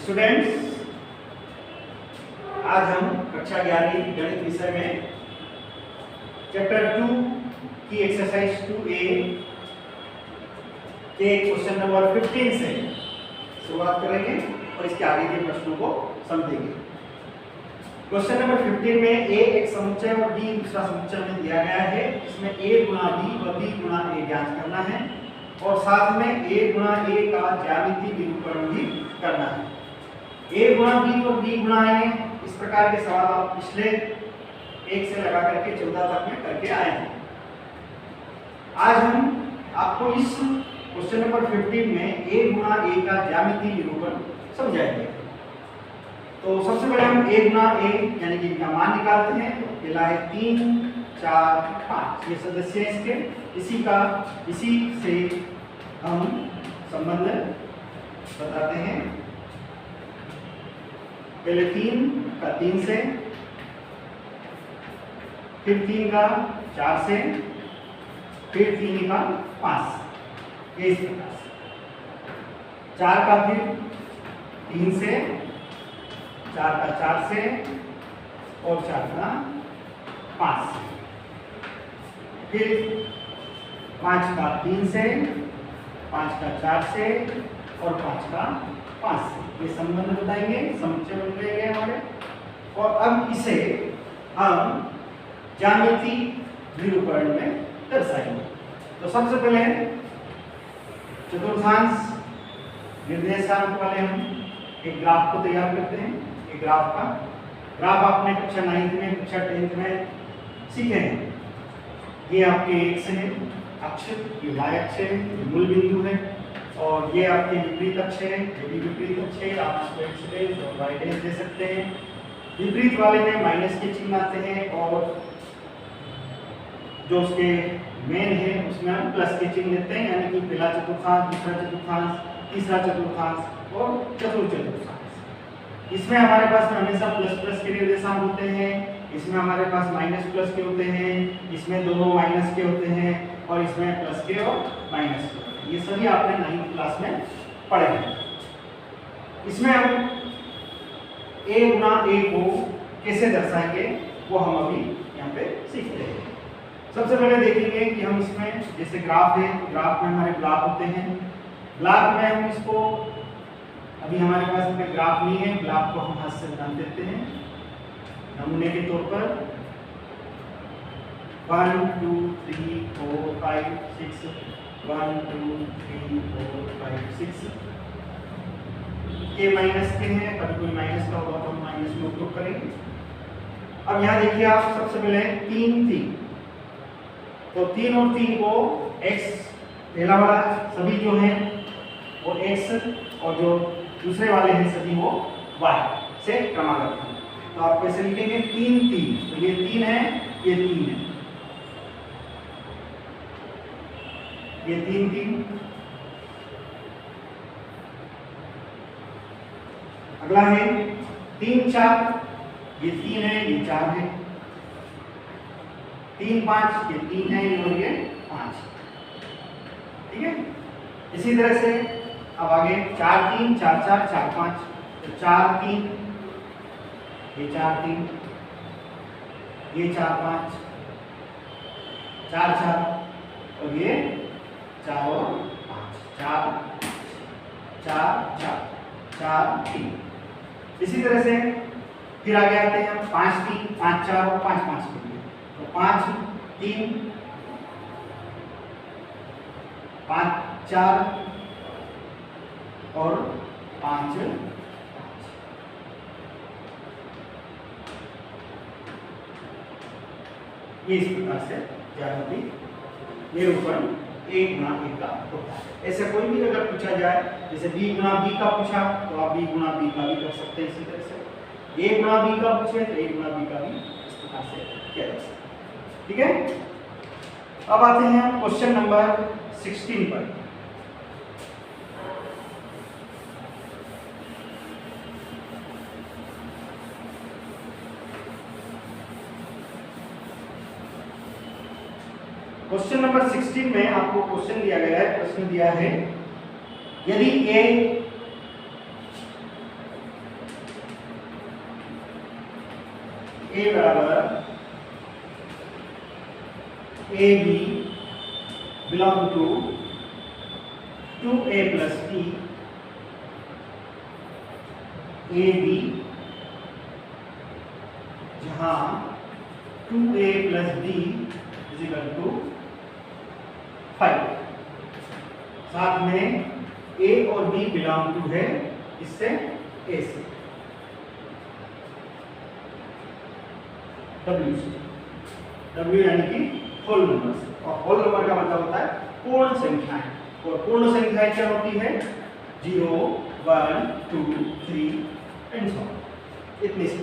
Students, आज हम कक्षा 11 गणित विषय में चैप्टर 2 की एक्सरसाइज 2A के क्वेश्चन नंबर 15 से शुरुआत करेंगे और इसके आगे के प्रश्नों को समझेंगे। क्वेश्चन नंबर 15 में A एक समुच्चय और B दूसरा समुच्चय में दिया गया है। इसमें A गुणा B व B गुणा A ज्ञात करना है और साथ में A गुणा A का ज्यामितीय निरूपण भी करना है। A गुणा B और B गुणा A, इस प्रकार के सवाल आप पिछले 1 से लगा करके 14 तक में करके आए हैं। आज हम आपको इस क्वेश्चन नंबर 15 में A गुणा A का ज्यामितीय निरूपण समझाएंगे। तो सबसे पहले हम A गुणा A यानी कि इनका मान निकालते हैं। तो पहला है 3, 4, 5, ये सदस्य हैं इसके। इसी से हम संबंध बताते हैं। पहले 3 का 3 से, फिर 3 का 4 से, फिर 3 का 5 से, इस प्रकार से 4 का फिर 3 से, 4 का 4 से और 4 का 5 से, फिर 5 का 3 से, 5 का 4 से और 5 का 5 से, ये संबंध बताएंगे, समुच्चय बन जाएंगे हमारे। और अब इसे हम ज्यामितीय निरूपण में दर्शाएंगे। तो सबसे पहले चतुर्थांश निर्देशांक वाले हम एक ग्राफ को तैयार करते हैं। एक ग्राफ आपने कक्षा 9 में, कक्षा 10 में सीखे हैं। ये आपके x है अक्ष, ये y अक्ष है, ये मूल बिंदु है, और ये आपके विपरीत अक्ष है, ये भी विपरीत अक्ष है। आप इसको x डैश और y डैश दे सकते हैं। विपरीत वाले में माइनस के चिन्ह आते हैं और जो उसके मेन है उसमें हम प्लस के चिन्ह देते हैं, यानी कि पहला चतुर्थांश, दूसरा चतुर्थांश, तीसरा चतुर्थांश और चतुर्थ चतुर्थांश। इसमें हमारे पास हमेशा प्लस प्लस के निर्देशांक होते हैं, इसमें हमारे पास माइनस प्लस के होते हैं, इसमें दोनों माइनस के होते हैं और इसमें प्लस के और माइनस के होते हैं। ये सभी आपने 9th क्लास में पढ़े हैं। इसमें हम A गुणा A को कैसे दर्शाएंगे वो हम अभी यहाँ पे सीखते हैं। सबसे पहले देखेंगे कि हम इसमें जैसे ग्राफ है, ग्राफ में हमारे ब्लॉक होते हैं। ब्लॉक में हम इसको, अभी हमारे पास में ग्राफ नहीं है, ब्लॉक को हम हाथ से बना देते हैं नमूने के तौर पर। 1 2 3 4 5 6, 1 2 3 4 5 6। ये माइनस के हैं, कभी कोई माइनस का होगा तो हम माइनस में उपयोग करेंगे। अब यहाँ देखिए आप, सबसे पहले 3 3, तो 3 और 3 को x, पहला वाला सभी जो हैं वो x और जो दूसरे वाले हैं सभी वो y से क्रमागत हैं। तो आप कैसे लिखेंगे? 3 3, तो ये 3 है, ये 3 है, ये 3 3। अगला है 3 4, ये 3 है, ये 4 है। 3 5, ये 3 है और ये 5, ठीक है। इसी तरह से अब आगे 4 3 4 4 4 5, तो 4 3, ये 4 3, ये 4 5, 4 4 और ये 4 और 5, 4 4 4 4 3। इसी तरह से फिर आगे आते हैं हम 5 3 5 4 और 5 5 के लिए। तो 5 3 5 4 और 5 5। ये इस प्रकार से ज्यामितीय निरूपण A गुणा A का होता है। ऐसे कोई भी अगर पूछा जाए, जैसे B गुणा B का पूछा तो आप B गुणा B का भी कर सकते हैं। इसी तरह से A गुणा B का पूछे तो A गुणा B का भी इस प्रकार से किया जा सकता है, ठीक है। अब आते हैं क्वेश्चन नंबर 16 पर। क्वेश्चन नंबर 16 में आपको क्वेश्चन दिया गया है, प्रश्न दिया है, यदि A ए बराबर A B belong to 2a plus b A B, जहां 2a plus b is equal to 5। साथ में a और b बिलोंग टू है इससे a से w यानी कि होल नंबर्स, और होल नंबर का मतलब होता है पूर्ण संख्याएं, और पूर्ण संख्याएं क्या होती है 0 1 2 3 एंड सो ऑन, इतनी सी।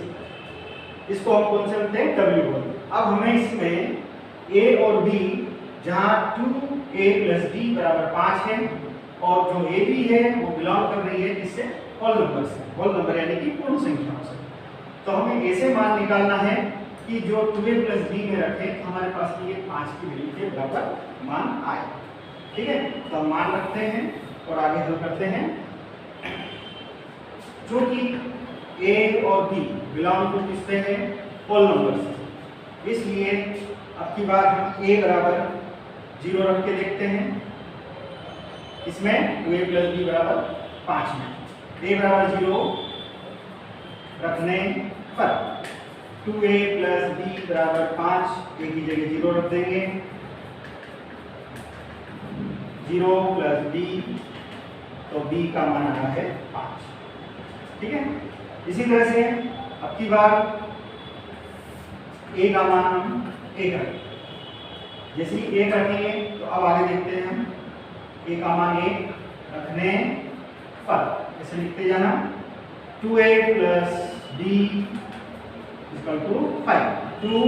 इसको हम कौन से बोलते हैं w बोलते हैं। अब हमें इसमें a और b जहां 2a प्लस b बराबर 5 है और जो a b है वो बिलोंग कर रही है इससे होल नंबर से, होल नंबर यानी कि पूर्ण संख्याओं से। तो हमें ऐसे मान निकालना है कि जो 2a प्लस b में रखे तो हमारे पास ये 5 की वैल्यू के बराबर मान आए। ठीक है, तो हम मान रखते हैं और आगे हल करते हैं। जो कि a और b बिलोंग टू किससे है होल नंबर से, इसलिए अब की बार हम a बराबर 0 रख के देखते हैं। इसमें 2a प्लस b बराबर 5 में a बराबर 0 रखने पर 2a प्लस b बराबर 5, a की जगह 0 रख देंगे। 0 प्लस b, तो b का मान आ रहा है 5। ठीक है, इसी तरह से अब की बार a का मान हम 1 रखेंगे। जैसे ही 1 रखेंगे तो अब आगे देखते हैं हम a का मान 1 रखने पर ऐसे लिखते जाना 2a plus b equal to 5, 2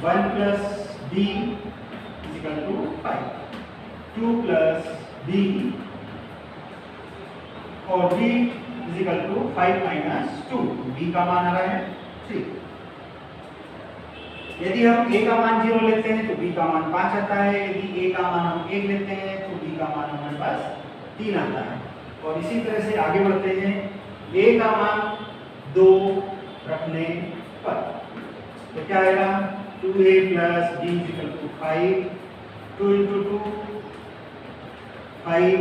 1 plus b equal to 5, 2 plus b और b equal to 5 minus 2, b का मान आ रहा है 3। यदि हम a का मान 0 लेते हैं तो b का मान 5 आता है, यदि a का मान हम 1 लेते हैं तो b का मान हमारे पास 3 आता है। और इसी तरह से आगे बढ़ते हैं, a का मान 2 रखने पर तो क्या आएगा 2a plus b equal to 5, 2 into 2 5,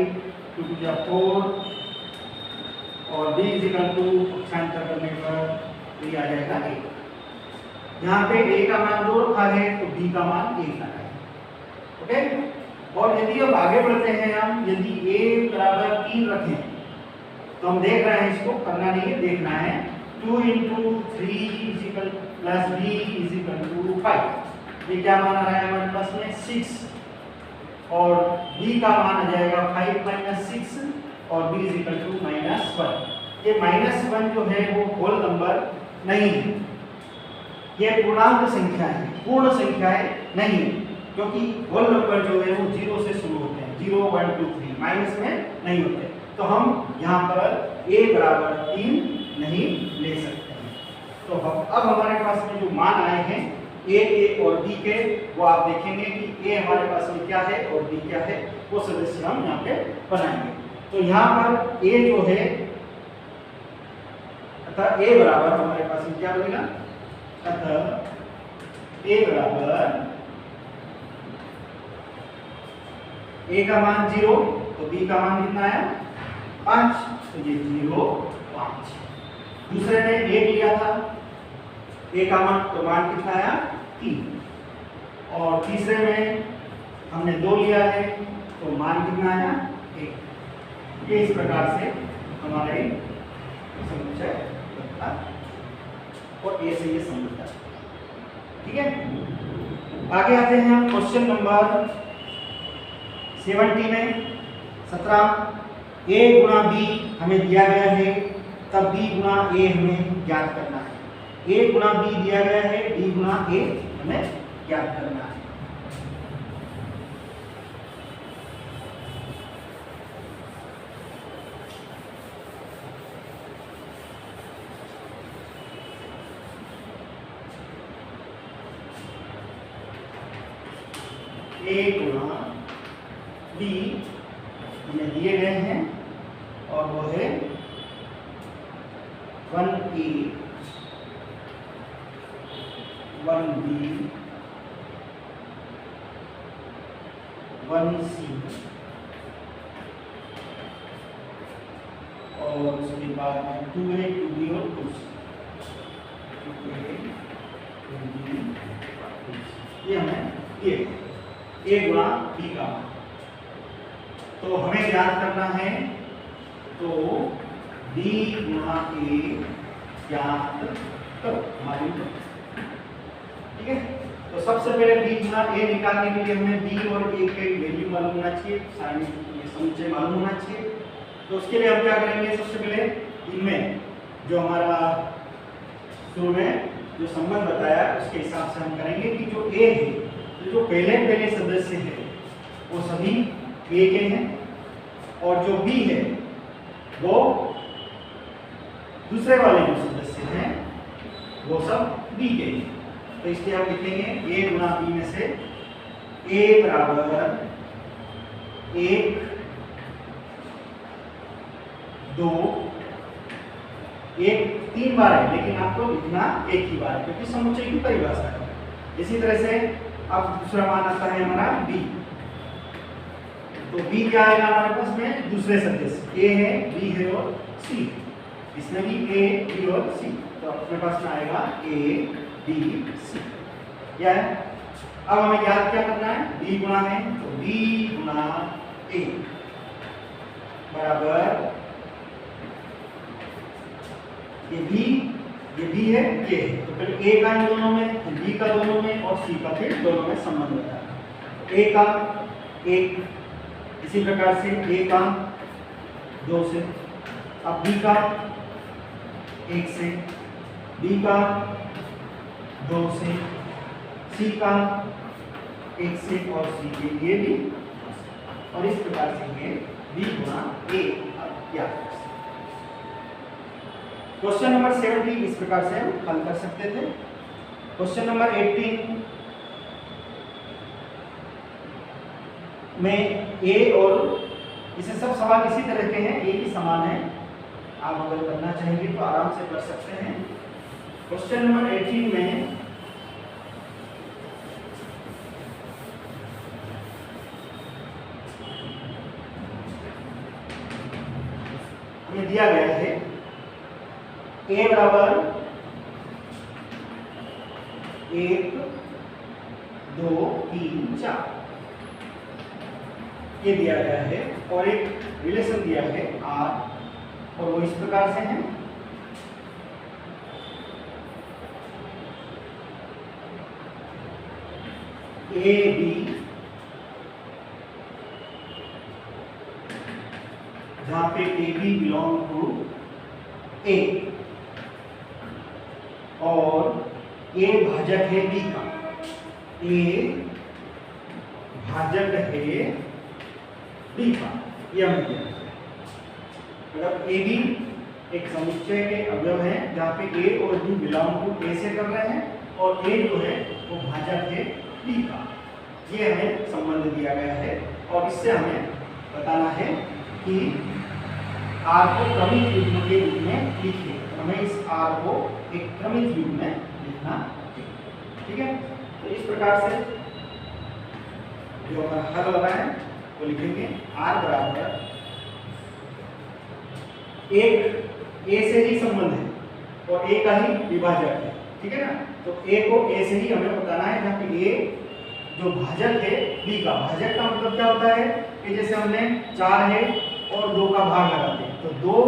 2 टू 4 और b इक्वल टू पक्षांतर करने पर ये आ जाएगा 1। यहाँ पे a का मान 2 रखा है तो b का मान 1 रखा है। ओके, और यदि अब आगे बढ़ते हैं हम, यदि a बराबर 3 रखें तो हम देख रहे हैं, इसको करना नहीं है, देखना है 2 into 3 plus b is equal to 5। ये क्या मान आ रहा है हमारे पास में 6, और b का मान आ जाएगा 5 माइनस 6 और b इज इक्वल टू -1। ये -1 जो है वो होल नंबर नहीं है, ये पूर्णांक संख्या है, पूर्ण संख्याएं नहीं है, क्योंकि होल नंबर जो है वो 0 से शुरू होते हैं, 0 1 2 3, माइनस में नहीं होते। तो हम यहाँ पर a बराबर 3 नहीं ले सकते हैं। तो अब हमारे पास में जो मान आए हैं a के और b के, वो आप देखेंगे कि a हमारे पास में क्या है और b क्या है, वो सदस्य हम यहाँ पे बनाएंगे। तो यहाँ पर a जो है, अतः a बराबर हमारे पास में क्या बनेगा, अतः a बराबर a का मान 0 तो b का मान कितना है 5, तो ये 0 5। दूसरे ने 1 लिया था, a का मान तो मान कितना आया 3, और तीसरे में हमने 2 लिया है तो मान कितना आया 1। ये इस प्रकार से हमारे समुच्चय बनता और a से ये समझता है। ठीक है, आगे आते हैं हम क्वेश्चन नंबर 70 में। 17 a गुणा b हमें दिया गया है, तब b गुणा a हमें ज्ञात करना है। a गुणा b दिया गया है, b गुणा a हमें ज्ञात करना है। a गुणा b हमें दिए गए हैं और वो है 1a 1b 1c और उसके बाद में 2a 2b और 2c, 2a 2b 2c, ये हमें a गुणा b का। तो हमें याद करना है, तो b गुणा a ज्ञात करो, मालूम करो, ठीक है। तो सबसे पहले b गुणा a निकालने के लिए हमें b और a के वैल्यू मालूम होना चाहिए, साइन ये समुच्चय मालूम होना चाहिए। तो उसके लिए हम क्या करेंगे, सबसे पहले इनमें जो हमारा शुरू में जो संबंध बताया उसके हिसाब से हम करेंगे कि जो a है, जो पहले सदस्य है वो सभी a के हैं, और जो b है वो दूसरे वाले जो सदस्य हैं वो सब b के हैं। तो इसलिए हम लिखेंगे a गुणा b में से a बराबर 1 2 1 3 बार है, लेकिन आपको लिखना एक ही बार है क्योंकि समुच्चय की परिभाषा है। इसी तरह से अब दूसरा मान आता है हमारा b। तो b क्या आएगा हमारे पास में, दूसरे सदस्य a है, b है और c, इसमें भी a b और c, तो अपने पास में आएगा a b c। क्या है, अब हमें याद क्या करना है, b गुणा है, तो b गुणा a बराबर ये b है, ये है, तो पहले a का इन दोनों में, फिर b का दोनों में और c का फिर दोनों में संबंध बताया। a का 1, इसी प्रकार से a का 2 से, अब b का 1 से, b का 2 से, c का 1 से और c के लिए भी, और इस प्रकार से ये b गुणा a अब क्या। क्वेश्चन नंबर 17 इस प्रकार से हम हल कर सकते थे। क्वेश्चन नंबर 18 में a और इसे सब सवाल इसी तरह के हैं, एक ही समान है, आप अगर करना चाहेंगे तो आराम से कर सकते हैं। क्वेश्चन नंबर 18 में हमें दिया गया है a बराबर 1 2 3 4 ये दिया गया है, और एक रिलेशन दिया है r, और वो इस प्रकार से है a b, जहां पे a b belong to a, और a भाजक है b का, a भाजक है b का, ये हम दिया। मतलब a b एक समुच्चय के अवयव है जहाँ पे a और b बिलोंग टू a से कर रहे हैं, और a जो है वो भाजक है b का, ये हमें संबंध दिया गया है। और इससे हमें बताना है कि r को क्रमिक युग्म के रूप में लिखिए, हमें इस r को एक क्रमिक युग्म में लिखना है, ठीक है। तो इस प्रकार से जो हमारा हल हो रहा है वो लिखेंगे r बराबर एक a से ही संबंध है और a का ही विभाजक है, ठीक है ना। तो a को a से ही हमें बताना है, जहाँ पे a जो भाजक है b का, भाजक का मतलब क्या होता है कि जैसे हमने 4 है और 2 का भाग लगाते हैं, तो 2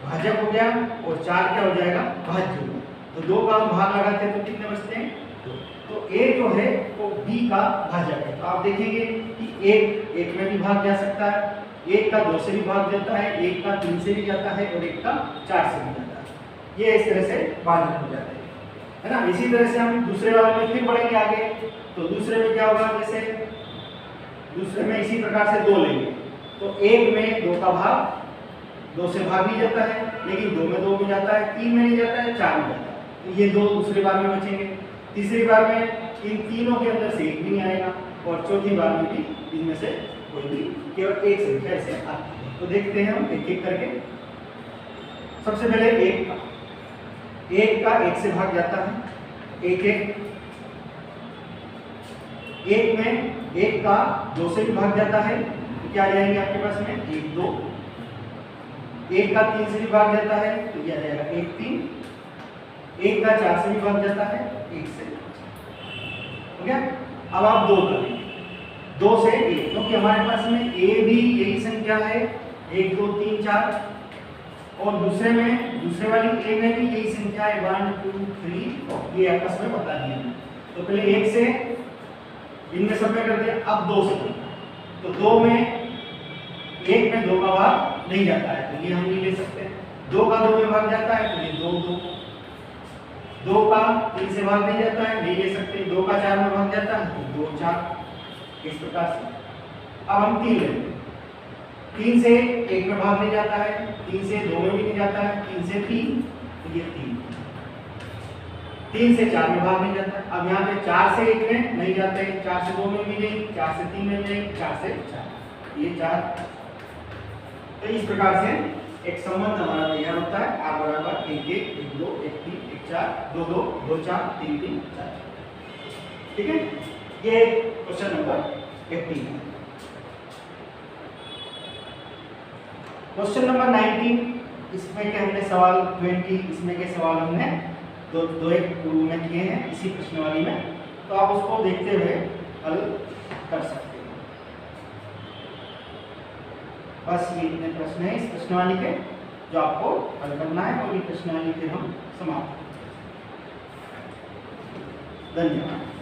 भाजक हो गया और 4 क्या हो जाएगा, भाज्य हो गया। तो 2 का हम भाग लगाते हैं तो कितने बचते हैं, 2। तो a जो है वो b का भाजक है। तो आप देखेंगे कि 1 में भी भाग जा सकता है, 1 का 2 से भी भाग जाता है, 1 का 3 से भी जाता है, और 1 का 4 से भी जाता है। ये इस तरह से भाजक हो जाते हैं, है ना। इसी तरह से हम दूसरे वाले में फिर बढ़ेंगे आगे, तो दूसरे में क्या होगा, जैसे दूसरे में इसी प्रकार से 2 लेंगे, तो 1 में 2 का भाग 2 से भाग भी जाता है, लेकिन 2 में 2 भी जाता है, 3 में नहीं जाता है, 4 में जाता है, तो ये 2 दूसरी बार में बचेंगे। तीसरी बार में इन तीनों के अंदर से 1 भी नहीं आएगा, और चौथी बार में भी इनमें से कोई भी केवल एक संख्या ऐसे आती है। तो देखते हैं हम एक एक करके। सबसे पहले 1 का 1 से भाग जाता है, 1 1 एक में एक का 2 से भी भाग जाता है तो क्या आ जाएंगे आपके पास में 1 2, एक का 3 से भी भाग जाता है तो क्या आ जाएगा 1 3, एक का 4 से भी भाग जाता है 1 से, हो गया। अब आप 2 करेंगे, 2 से 1 क्योंकि हमारे पास में ए भी यही संख्या है 1 2 3 4 और दूसरे वाली ए में भी यही संख्या है 1 2 3, ये आपस में बता दिया। तो पहले 1 से इनमें सब में कर दिया, अब 2 से करना, तो 2 में 1 में 2 का भाग नहीं जाता है तो ये हम नहीं ले सकते, 2 का 2 में भाग जाता है तो ये 2 2, 2 का 3 से भाग नहीं जाता है नहीं ले सकते, 2 का 4 में भाग जाता है तो 2 4, इस प्रकार से। अब हम 3 लेंगे, 3 से 1 में भाग नहीं जाता है, 3 से 2 में भी नहीं जाता है, 3 से 3 तो ये 3, 3 से 4 में भाग नहीं जाता है। अब यहाँ पे 4 से 1 में नहीं जाते, 4 से 2 में भी नहीं, 4 से 3 में भी नहीं, 4 से 4 ये 4। तो इस प्रकार से एक संबंध हमारा तैयार होता है r बराबर 1 1 1 2 1 3 1 4 2 2 2 4 3 3 4, ठीक है। ये क्वेश्चन नंबर 18 है। क्वेश्चन नंबर 19, इसमें के हमने सवाल 20, इसमें के सवाल हमने दो एक पूर्व में किए हैं इसी प्रश्नावली में, तो आप उसको देखते हुए हल कर सकते हैं। बस ये इतने प्रश्न है इस प्रश्नावली के जो आपको हल करना है और ये प्रश्नावली फिर हम समाप्त। धन्यवाद।